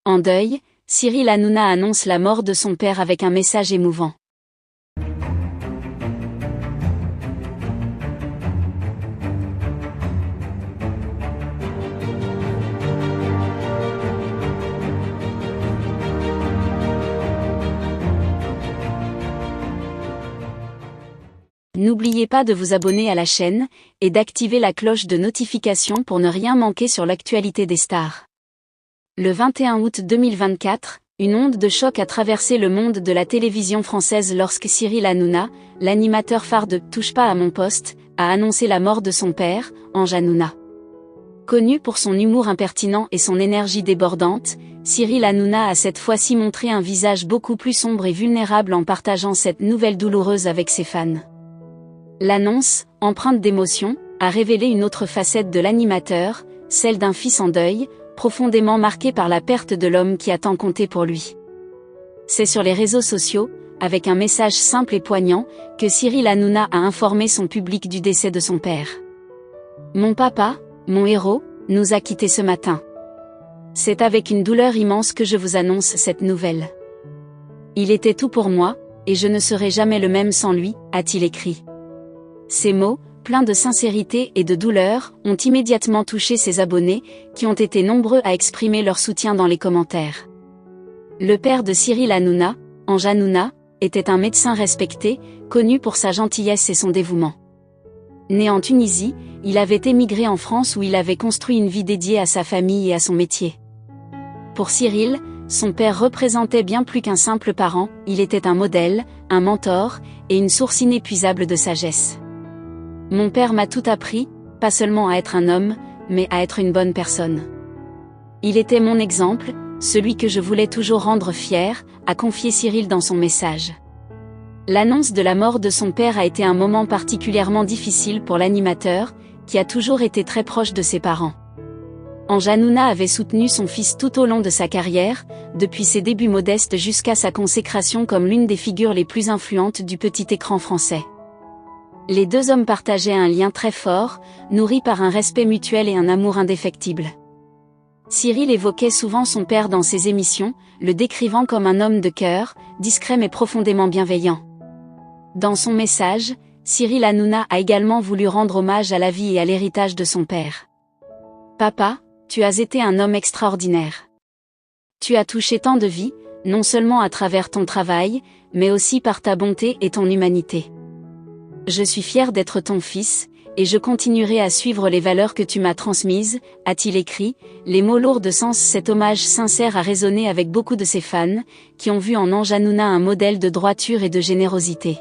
En deuil, Cyril Hanouna annonce la mort de son père avec un message émouvant. N'oubliez pas de vous abonner à la chaîne et d'activer la cloche de notification pour ne rien manquer sur l'actualité des stars. Le 21 août 2024, une onde de choc a traversé le monde de la télévision française lorsque Cyril Hanouna, l'animateur phare de Touche pas à mon poste, a annoncé la mort de son père, Ange Hanouna. Connu pour son humour impertinent et son énergie débordante, Cyril Hanouna a cette fois-ci montré un visage beaucoup plus sombre et vulnérable en partageant cette nouvelle douloureuse avec ses fans. L'annonce, empreinte d'émotion, a révélé une autre facette de l'animateur, celle d'un fils en deuil, profondément marqué par la perte de l'homme qui a tant compté pour lui. C'est sur les réseaux sociaux, avec un message simple et poignant, que Cyril Hanouna a informé son public du décès de son père. « Mon papa, mon héros, nous a quittés ce matin. C'est avec une douleur immense que je vous annonce cette nouvelle. Il était tout pour moi, et je ne serai jamais le même sans lui », a-t-il écrit. Ces mots, pleins de sincérité et de douleur, ont immédiatement touché ses abonnés, qui ont été nombreux à exprimer leur soutien dans les commentaires. Le père de Cyril Hanouna, Ange Hanouna, était un médecin respecté, connu pour sa gentillesse et son dévouement. Né en Tunisie, il avait émigré en France où il avait construit une vie dédiée à sa famille et à son métier. Pour Cyril, son père représentait bien plus qu'un simple parent, il était un modèle, un mentor, et une source inépuisable de sagesse. « Mon père m'a tout appris, pas seulement à être un homme, mais à être une bonne personne. Il était mon exemple, celui que je voulais toujours rendre fier », a confié Cyril dans son message. L'annonce de la mort de son père a été un moment particulièrement difficile pour l'animateur, qui a toujours été très proche de ses parents. Ange Hanouna avait soutenu son fils tout au long de sa carrière, depuis ses débuts modestes jusqu'à sa consécration comme l'une des figures les plus influentes du petit écran français. Les deux hommes partageaient un lien très fort, nourri par un respect mutuel et un amour indéfectible. Cyril évoquait souvent son père dans ses émissions, le décrivant comme un homme de cœur, discret mais profondément bienveillant. Dans son message, Cyril Hanouna a également voulu rendre hommage à la vie et à l'héritage de son père. « Papa, tu as été un homme extraordinaire. Tu as touché tant de vies, non seulement à travers ton travail, mais aussi par ta bonté et ton humanité. Je suis fier d'être ton fils, et je continuerai à suivre les valeurs que tu m'as transmises », a-t-il écrit, les mots lourds de sens. Cet hommage sincère a résonné avec beaucoup de ses fans, qui ont vu en Ange Hanouna un modèle de droiture et de générosité.